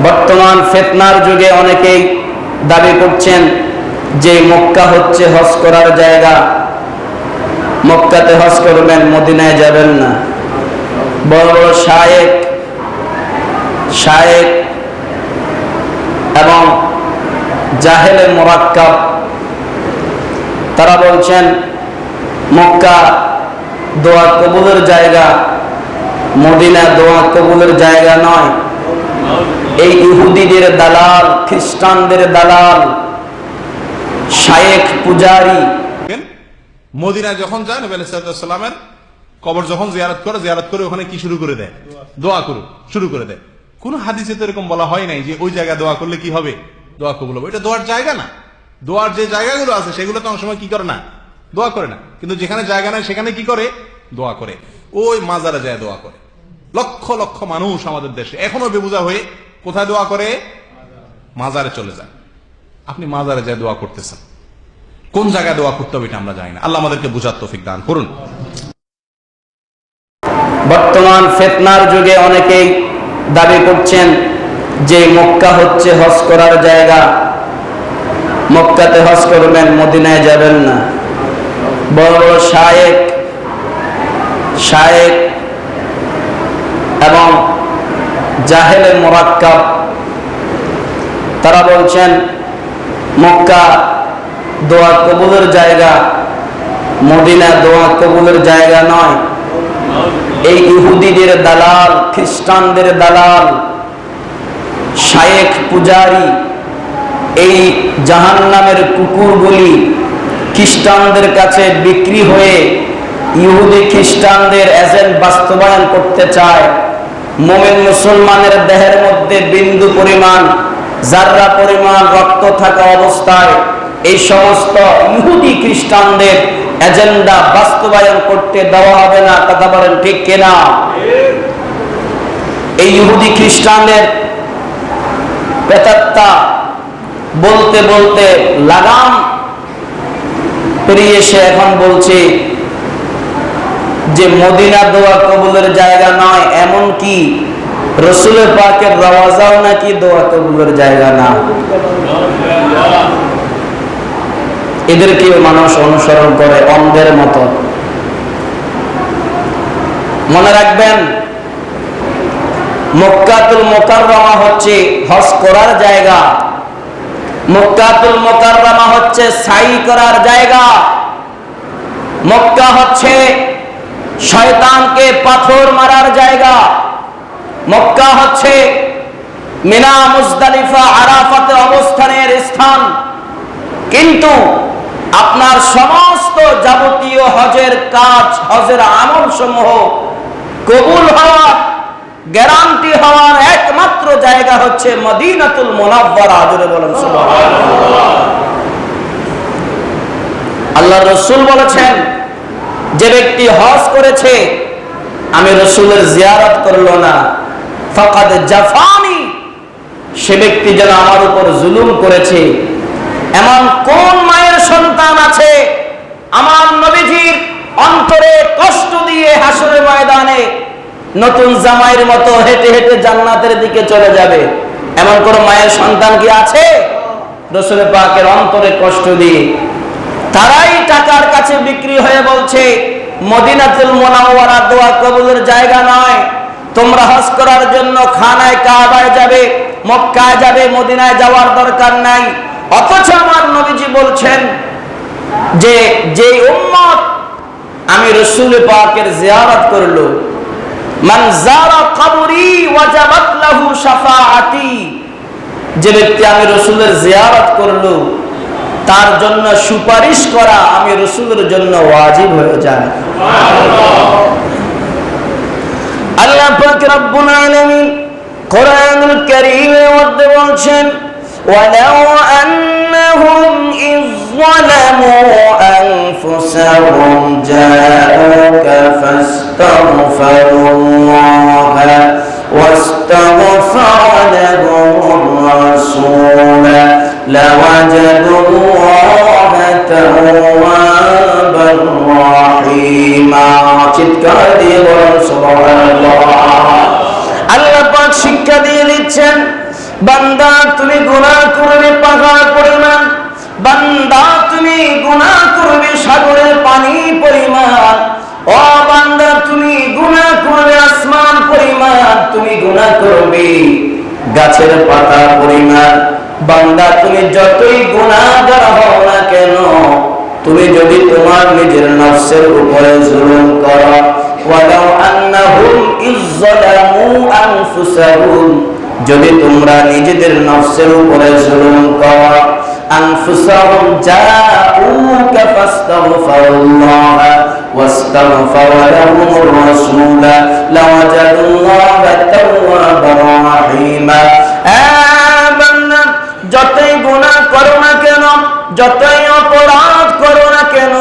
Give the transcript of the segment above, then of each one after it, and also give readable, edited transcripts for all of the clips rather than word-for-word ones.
বর্তমান ফিতনার যুগে অনেকেই দাবি করছেন যে মক্কা হচ্ছে হজ করার জায়গা, মক্কাতে হজ করবেন, মদিনায় যাবেন না। বড় বড় শায়েখ এবং জাহেলে মুরাক্কাব তারা বলছেন মক্কা দোয়া কবুলের জায়গা, মদিনা দোয়া কবুলের জায়গা নয়। এই ইহুদিদের দালাল, খ্রিস্টানদের দালাল, শায়েখ পূজারি মদিনা যখন যায় নবী আলাইহিস সালামের কবর যখন জিয়ারত করে ওখানে কি শুরু করে দেয়? দোয়া শুরু করে দেয়। কোন হাদিসে তো এরকম বলা হয় নাই যে ওই জায়গায় দোয়া করলে কি হবে, দোয়া কবুল হবে। এটা দোয়ার জায়গা না। দোয়ার যে জায়গাগুলো আছে সেগুলো তো অনেক সময় কি করে না, দোয়া করে না। কিন্তু যেখানে জায়গা নাই সেখানে কি করে, দোয়া করে। ওই মাজারে যায় দোয়া করে। লক্ষ লক্ষ মানুষ আমাদের দেশে এখনো বেবুজা হয়ে কোথায় দোয়া করে? মাজারে চলে যায়। আপনি মাজারে যায় দোয়া করতেছেন, কোন জায়গায় দোয়া করতে হবে এটা আমরা জানি না। আল্লাহ আমাদেরকে বুঝার তৌফিক দান করুন। বর্তমান ফিতনার যুগে অনেকেই দাবি করছেন যে মক্কা হচ্ছে হজ করার জায়গা, মক্কাতে হজ করবেন, মদিনায় যাবেন না। বড় বড় শায়েখ এবং জাহেলে মুরাক্কাব তারা বলছেন মক্কা দোয়া কবুলের জায়গা, মদিনা দোয়া কবুলের জায়গা নয়। এই ইহুদিদের দালাল, খ্রিস্টানদের দালাল, শায়েখ পূজারি, এই জাহান্নামের কুকুরগুলি খ্রিস্টানদের কাছে বিক্রি হয়ে ইহুদি খ্রিস্টানদের এজেন্ট বাস্তবায়ন করতে চায়। মুমিন মুসলমানের দেহের মধ্যে বিন্দু পরিমাণ, জাররা পরিমাণ রক্ত থাকা অবস্থায় এই সমস্ত ইহুদি খ্রিস্টানদের এজেন্ডা বাস্তবায়ন করতে দেওয়া হবে না। কথা বলেন ঠিক কিনা? এই ইহুদি খ্রিস্টানদের প্রেতাত্মা বলতে বলতে লাগাম পেরিয়ে এসে এখন বলছে যে মদিনা দোয়া কবুলের জায়গা নয়, এমন কি রাসূল পাকের রওজাও নাকি দোয়া কবুলের জায়গা না। এদেরকে মানুষ অনুসরণ করে অন্ধের মতো। মনে রাখবেন, মক্কাতুল মুকাররমা হচ্ছে হজ করার জায়গা, মক্কাতুল মুকাররমা হচ্ছে সাই করার জায়গা, মক্কা হচ্ছে শয়তানকে পাথর মারার জায়গা, মক্কা হচ্ছে মিনা, মুজদালিফা, আরাফাতে অবস্থানের স্থান। কিন্তু আপনার সমস্ত যাবতীয় হজের কাজ, হজের আমল সমূহ কবুল হওয়ার, গ্যারান্টি হওয়ার একমাত্র জায়গা হচ্ছে মদিনাতুল মুনাওয়ারা। জোরে বলেন সুবহানাল্লাহ। আল্লাহর রাসূল বলেছেন, যে ব্যক্তি হজ করেছে আমি রাসূলের জিয়ারত করলো না, ফাকাদ জাফানি, সে ব্যক্তি যেন আমার উপর জুলুম করেছে। এমন কোন মায়ের সন্তান আছে আমার নবীজির অন্তরে কষ্ট দিয়ে হাসরের ময়দানে নতুন জামাইয়ের মতো হেঁটে হেঁটে জান্নাতের দিকে চলে যাবে? এমন কোন মায়ের সন্তান কি আছে? রাসূল পাকের অন্তরে কষ্ট দিয়ে তারাই টাকার কাছে বিক্রি হয়ে বলছে মদিনাতুল মুনাওয়ারা দোয়া কবুলের জায়গা নয়, তোমরা হজ করার জন্য খানায় কাবায় যাবে, মক্কায় যাবে, মদিনায় যাওয়ার দরকার নাই। অথচ আমার নবীজি বলছেন যে যে উম্মত আমি রাসূল পাকের জিয়ারত করলো, মান যারা কবরি ওয়াজাবাত লাহু শাফাআতি, যে ব্যক্তি আমি রাসূলের জিয়ারত করলো তার জন্য সুপারিশ করা আমি রাসূলের জন্য ওয়াজিব হয়ে যায়। সুবহানাল্লাহ। আল্লাহ পাক রব্বুল আলামিন কোরআনুল কারীমের মধ্যে বলছেন, ওয়ালাউ আন্নাহুম ইয যালামু আনফুসাহুম জাআউকা ফাস্তাগফিরুল্লাহা ওয়াস্তাগফারা লাহুমুর রাসূল লাওয়াজাদুল্লাহা তাওয়াবার রাহিমা। চিৎকার দিয়ে বলেন সুবহানাল্লাহ। আল্লাহ পাক শিক্ষা দিয়ে দিচ্ছেন, বান্দা তুমি গুনাহ করবে পাহাড় পরিমাণ, বান্দা তুমি গুনাহ করবে সাগরের পানি পরিমাণ, ও বান্দা তুমি গুনাহ করবে আসমান পরিমাণ, তুমি গুনাহ করবে গাছের পাতা পরিমাণ। বান্দা তুমি যতই গুনাহগার হও না কেন, তুমি যদি তোমার নিজের নফসের উপরে জুলুম করো, ওয়ালাউ আন্নাহুম ইযযালামু আনফুসাহুম, যদি তোমরা নিজেদের নফসের উপরে জুলুম করো, আনফুসাহুম জাউকা ফাস্তাগফিরুল্লাহ ওয়াস্তাগফারা লাহুমুর রাসূল লাওয়াজাদুল্লাহা তাওয়াবার রাহিমা। বান্দা যতই গুনাহ করো না কেন, যতই অপরাধ করো না কেন,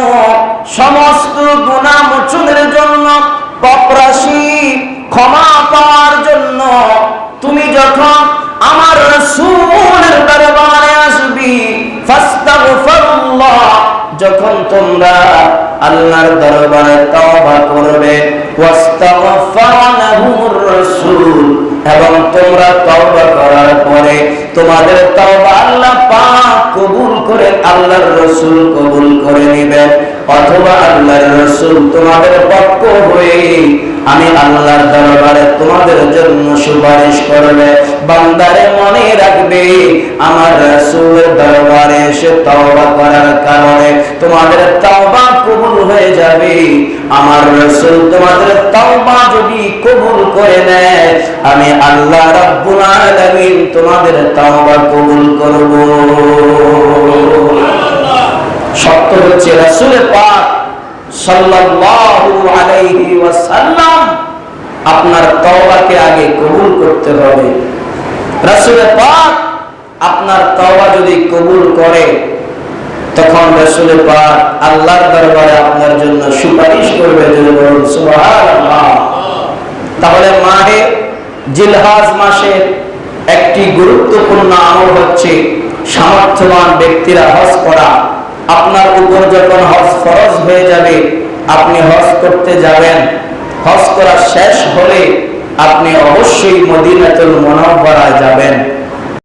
সমস্ত গুনাহ মোচনের জন্য, পাপরাশি ক্ষমা পাওয়ার জন্য তুমি যখন আমার রাসূলের দরবারে আসবি, ফাস্তাগফিরুল্লাহ, যখন তোমরা আল্লাহর দরবারে তওবা করবে, ওয়াস্তাগফারা লাহুমুর রাসূল, এবং তোমরা তওবা করার পরে তোমাদের তওবা আল্লাহ পাক কবুল করে, আল্লাহর রাসূল কবুল করে নেবেন, অথবা আল্লাহর রাসূল তোমাদের পক্ষ হয়ে আমি আল্লাহর দরবারে তোমাদের জন্য সুপারিশ করবে। বান্দারে মনে রাখবে, আমার রাসূলের দরবারে এসে তওবা করার কারণে তোমাদের তওবা কবুল হয়ে যাবে। আমার রাসূল তোমাদের তওবা যদি কবুল করে নেয়, আমি আল্লাহ রাব্বুল আলামিন তোমাদের তওবা কবুল করব। সত্য হচ্ছে রাসূল পাক সাল্লাল্লাহু আলাইহি ওয়াসাল্লাম আপনার তওবাকে আগে কবুল করতে হবে। রাসূল পাক আপনার তওবা যদি কবুল করে, তখন রাসূল পাক আল্লাহর দরবারে আপনার জন্য সুপারিশ করবে। যদি বলুন সুবহানাল্লাহ। তাহলে মাহে জিলহজ মাসের একটি গুরুত্বপূর্ণ আমল হচ্ছে সামর্থ্যবান ব্যক্তিরা হজ করা। আপনার উপর যখন হজ ফরজ হয়ে যাবে, আপনি হজ করতে যাবেন, হজ করা শেষ হলে আপনি অবশ্যই মদিনাতুল মুনাওয়ারায় যাবেন।